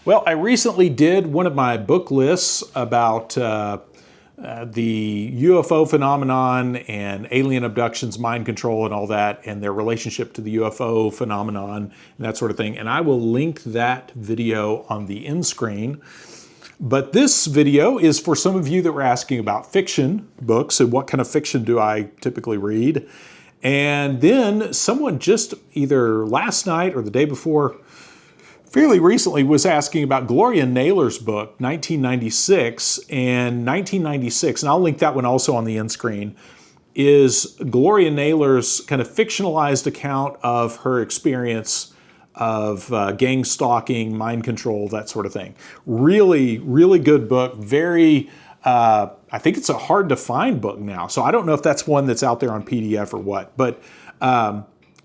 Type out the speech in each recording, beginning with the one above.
Well, I recently did one of my book lists about the UFO phenomenon and alien abductions, mind control, and all that, and their relationship to the UFO phenomenon and that sort of thing. And I will link that video on the end screen. But this video is for some of you that were asking about fiction books and what kind of fiction do I typically read. And then someone just either last night or the day before, fairly recently, was asking about Gloria Naylor's book, 1996. And 1996, and I'll link that one also on the end screen, is Gloria Naylor's kind of fictionalized account of her experience of gang stalking, mind control, that sort of thing. Really, really good book. Very, I think it's a hard to find book now. So I don't know if that's one that's out there on PDF or what. But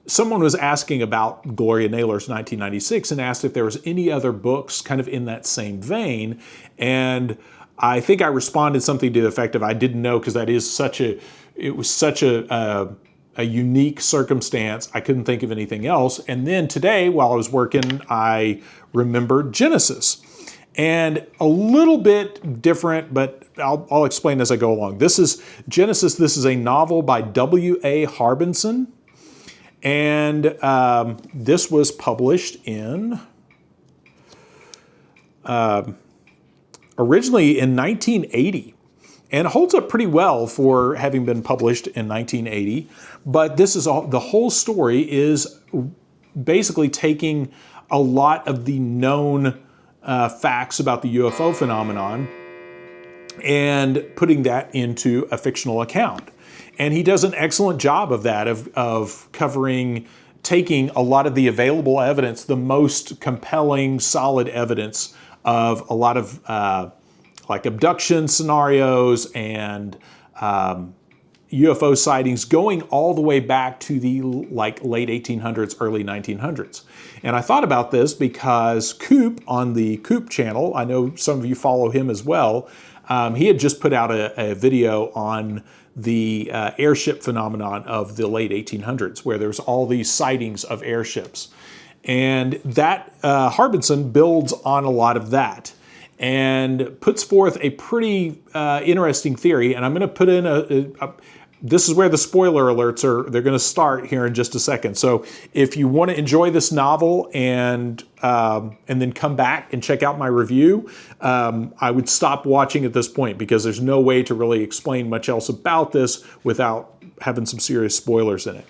someone was asking about Gloria Naylor's 1996 and asked if there was any other books kind of in that same vein. And I think I responded something to the effect of I didn't know, because that is such a, it was such a unique circumstance. I couldn't think of anything else. And then today, while I was working, I remembered Genesis. And a little bit different, but I'll explain as I go along. This is Genesis. This is a novel by W.A. Harbinson. And this was published in, originally in 1980. And it holds up pretty well for having been published in 1980. But this is all, the whole story is basically taking a lot of the known facts about the UFO phenomenon and putting that into a fictional account. And he does an excellent job of that, of covering, taking a lot of the available evidence, the most compelling, solid evidence of a lot of like abduction scenarios and UFO sightings going all the way back to the late 1800s, early 1900s. And I thought about this because Coop on the Coop channel, I know some of you follow him as well, he had just put out a video on the airship phenomenon of the late 1800s, where there's all these sightings of airships. And that Harbinson builds on a lot of that and puts forth a pretty interesting theory. And I'm going to put in this is where the spoiler alerts are, they're going to start here in just a second. So if you want to enjoy this novel and then come back and check out my review, I would stop watching at this point, because there's no way to really explain much else about this without having some serious spoilers in it.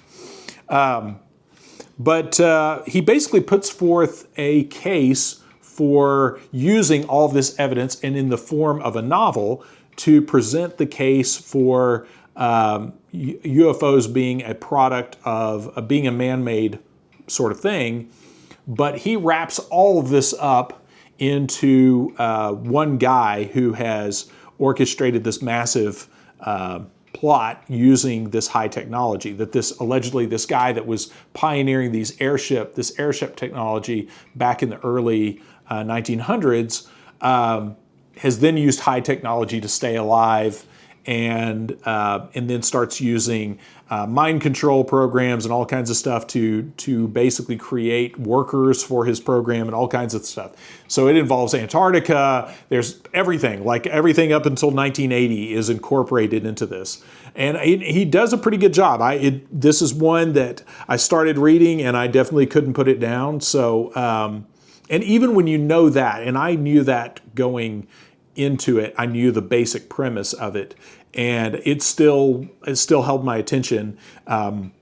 But he basically puts forth a case for using all this evidence and in the form of a novel to present the case for UFOs being a product of being a man-made sort of thing. But he wraps all of this up into one guy who has orchestrated this massive plot using this high technology, that allegedly this guy that was pioneering this airship technology back in the early 1900s has then used high technology to stay alive, and then starts using mind control programs and all kinds of stuff to basically create workers for his program and all kinds of stuff. So it involves Antarctica. There's everything, like everything up until 1980 is incorporated into this. And he does a pretty good job. This is one that I started reading and I definitely couldn't put it down. So, and even when you know that, and I knew that going into it, I knew the basic premise of it, and it still held my attention.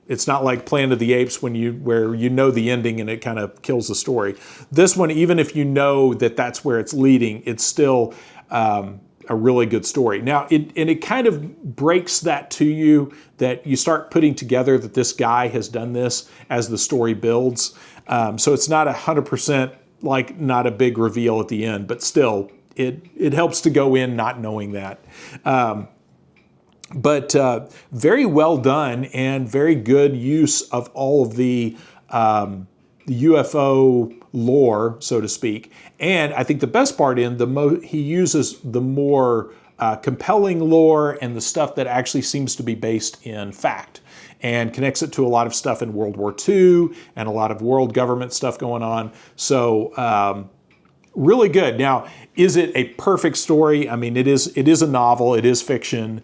It's not like Planet of the Apes where you know the ending and it kind of kills the story. This one, even if you know that that's where it's leading, it's still a really good story. Now, it kind of breaks that to you, that you start putting together that this guy has done this as the story builds. So it's not 100% like not a big reveal at the end, but still, it helps to go in not knowing that. But very well done and very good use of all of the UFO lore, so to speak. And I think the best part he uses the more compelling lore and the stuff that actually seems to be based in fact, and connects it to a lot of stuff in World War II and a lot of world government stuff going on. So really good. Now, is it a perfect story? I mean, it is a novel. It is fiction.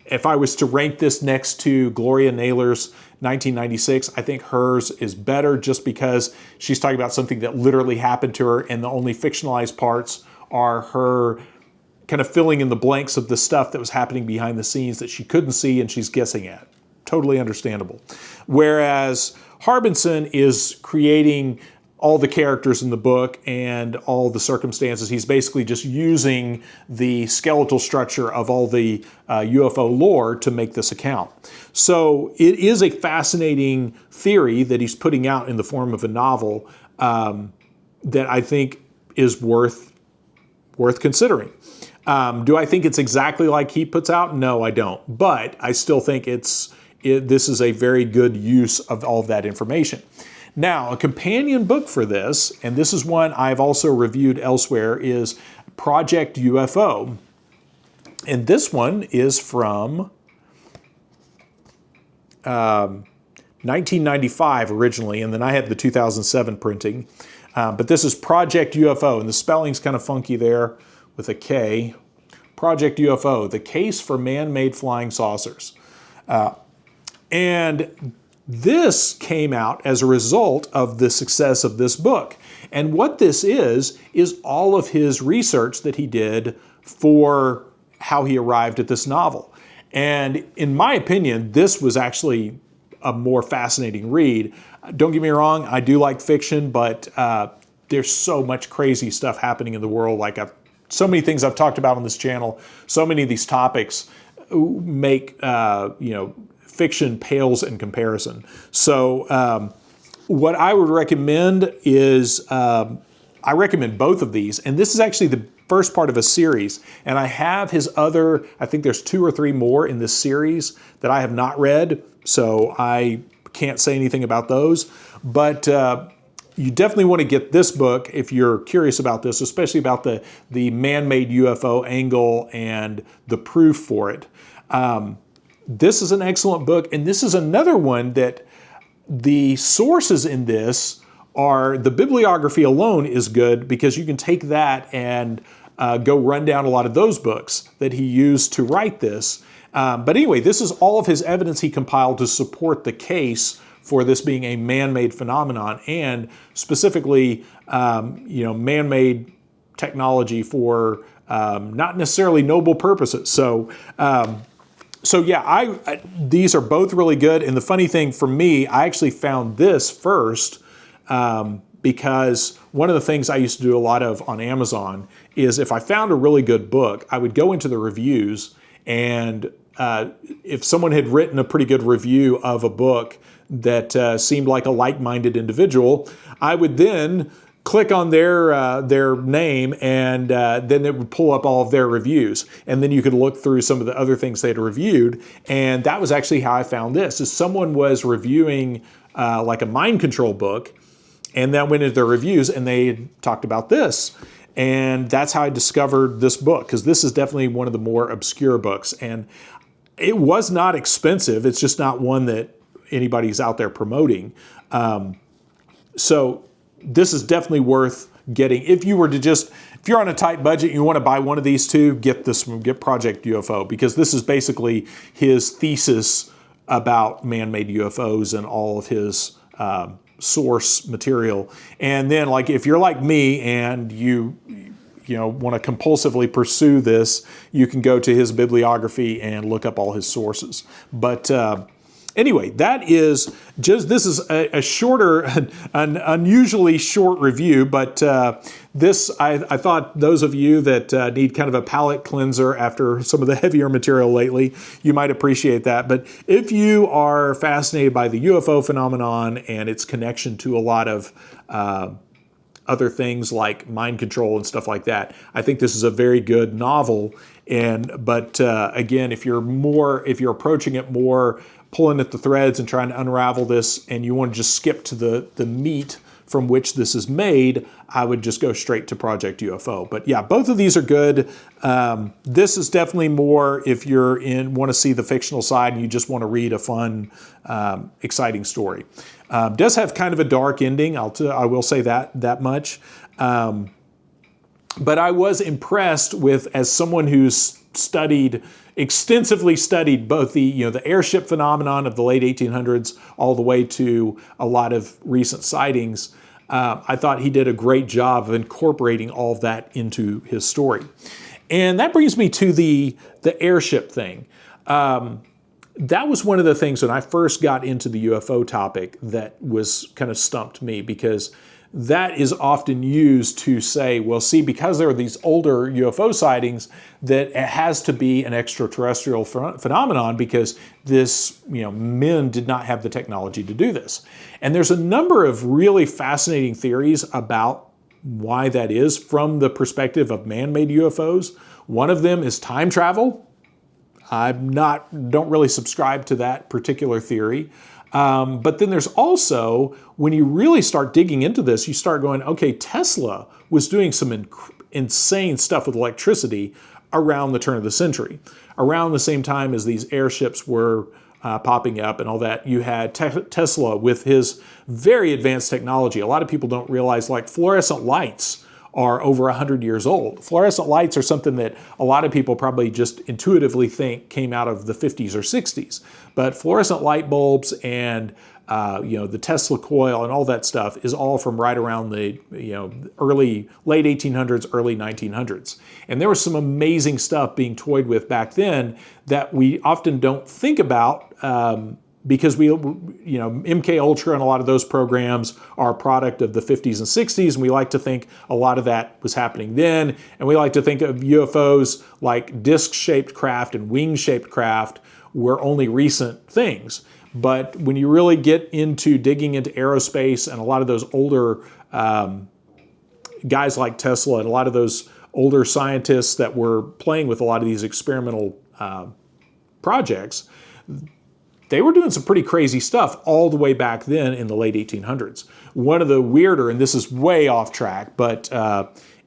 If I was to rank this next to Gloria Naylor's 1996, I think hers is better just because she's talking about something that literally happened to her, and the only fictionalized parts are her kind of filling in the blanks of the stuff that was happening behind the scenes that she couldn't see and she's guessing at. Totally understandable. Whereas Harbinson is creating all the characters in the book and all the circumstances. He's basically just using the skeletal structure of all the UFO lore to make this account. So it is a fascinating theory that he's putting out in the form of a novel that I think is worth considering. Do I think it's exactly like he puts out? No, I don't. But I still think this is a very good use of all of that information. Now, a companion book for this, and this is one I've also reviewed elsewhere, is Project UFO. And this one is from 1995 originally, and then I had the 2007 printing. But this is Project UFO, and the spelling's kind of funky there with a K. Project UFO, the case for man-made flying saucers. And this came out as a result of the success of this book. And what this is all of his research that he did for how he arrived at this novel. And in my opinion, this was actually a more fascinating read. Don't get me wrong, I do like fiction, but there's so much crazy stuff happening in the world. Like so many things I've talked about on this channel, so many of these topics make, fiction pales in comparison. So what I would recommend is, I recommend both of these. And this is actually the first part of a series. And I have his other, I think there's 2 or 3 more in this series that I have not read. So I can't say anything about those. But you definitely want to get this book if you're curious about this, especially about the man-made UFO angle and the proof for it. This is an excellent book, and this is another one that the sources in this are, the bibliography alone is good because you can take that and go run down a lot of those books that he used to write this. But anyway, this is all of his evidence he compiled to support the case for this being a man-made phenomenon, and specifically, man-made technology for not necessarily noble purposes. So yeah, these are both really good. And the funny thing for me, I actually found this first because one of the things I used to do a lot of on Amazon is if I found a really good book, I would go into the reviews, and if someone had written a pretty good review of a book that seemed like a like-minded individual, I would then click on their name, and then it would pull up all of their reviews. And then you could look through some of the other things they'd reviewed. And that was actually how I found this, is someone was reviewing like a mind control book, and that went into their reviews, and they talked about this. And that's how I discovered this book, because this is definitely one of the more obscure books. And it was not expensive. It's just not one that anybody's out there promoting. So this is definitely worth getting. If you're on a tight budget and you want to buy one of these two, get Project UFO, because this is basically his thesis about man-made UFOs and all of his source material. And then, like, if you're like me and you want to compulsively pursue this, you can go to his bibliography and look up all his sources. But anyway, this is a shorter, an unusually short review, but I thought those of you that need kind of a palate cleanser after some of the heavier material lately, you might appreciate that. But if you are fascinated by the UFO phenomenon and its connection to a lot of other things like mind control and stuff like that, I think this is a very good novel. But again, if you're approaching it more pulling at the threads and trying to unravel this, and you want to just skip to the meat from which this is made, I would just go straight to Project UFO. But yeah, both of these are good. This is definitely more if want to see the fictional side and you just want to read a fun, exciting story. Does have kind of a dark ending. I will say that much. But I was impressed with, as someone who's extensively studied both the airship phenomenon of the late 1800s all the way to a lot of recent sightings. I thought he did a great job of incorporating all of that into his story. And that brings me to the airship thing. That was one of the things when I first got into the UFO topic that was kind of stumped me, because that is often used to say, well, see, because there are these older UFO sightings, that it has to be an extraterrestrial phenomenon, because men did not have the technology to do this. And there's a number of really fascinating theories about why that is from the perspective of man-made UFOs. One of them is time travel. I don't really subscribe to that particular theory. But then there's also, when you really start digging into this, you start going, okay, Tesla was doing some insane stuff with electricity around the turn of the century. Around the same time as these airships were popping up and all that, you had Tesla with his very advanced technology. A lot of people don't realize, like, fluorescent lights are over 100 years old. Fluorescent lights are something that a lot of people probably just intuitively think came out of the 50s or 60s. But fluorescent light bulbs and the Tesla coil and all that stuff is all from right around the late 1800s, early 1900s. And there was some amazing stuff being toyed with back then that we often don't think about, because MK Ultra and a lot of those programs are a product of the 50s and 60s, and we like to think a lot of that was happening then, and we like to think of UFOs like disc-shaped craft and wing-shaped craft were only recent things. But when you really get into digging into aerospace and a lot of those older guys like Tesla and a lot of those older scientists that were playing with a lot of these experimental projects, they were doing some pretty crazy stuff all the way back then in the late 1800s. One of the weirder, and this is way off track, but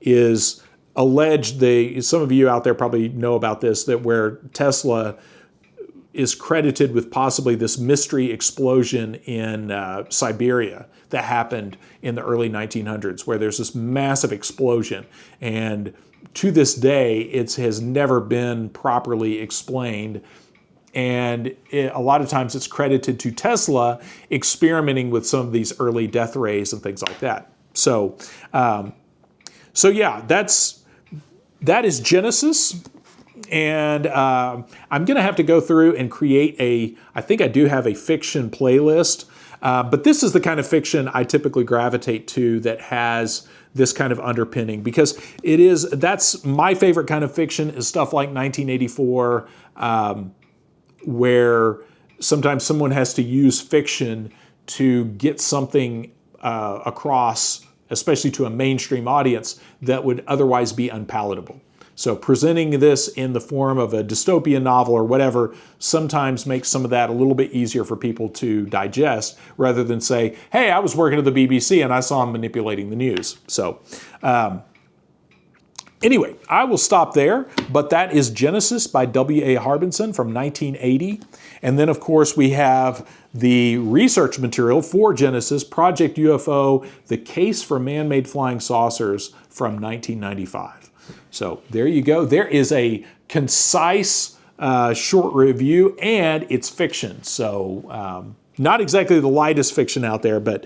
is alleged, some of you out there probably know about this, that where Tesla is credited with possibly this mystery explosion in Siberia that happened in the early 1900s, where there's this massive explosion. And to this day, it has never been properly explained. And a lot of times it's credited to Tesla experimenting with some of these early death rays and things like that. So yeah, that is Genesis. And I'm going to have to go through and create I think I do have a fiction playlist, but this is the kind of fiction I typically gravitate to that has this kind of underpinning, because that's my favorite kind of fiction, is stuff like 1984, where sometimes someone has to use fiction to get something across, especially to a mainstream audience, that would otherwise be unpalatable. So presenting this in the form of a dystopian novel or whatever sometimes makes some of that a little bit easier for people to digest, rather than say, hey, I was working at the BBC and I saw him manipulating the news. So anyway, I will stop there, but that is Genesis by W.A. Harbinson from 1980. And then, of course, we have the research material for Genesis, Project UFO, The Case for Man-Made Flying Saucers from 1995. So there you go. There is a concise, short review, and it's fiction. So not exactly the lightest fiction out there, but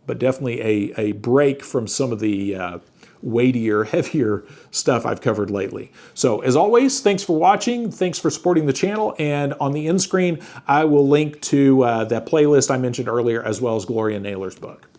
definitely a break from some of the weightier, heavier stuff I've covered lately. So as always, thanks for watching. Thanks for supporting the channel. And on the end screen, I will link to that playlist I mentioned earlier, as well as Gloria Naylor's book.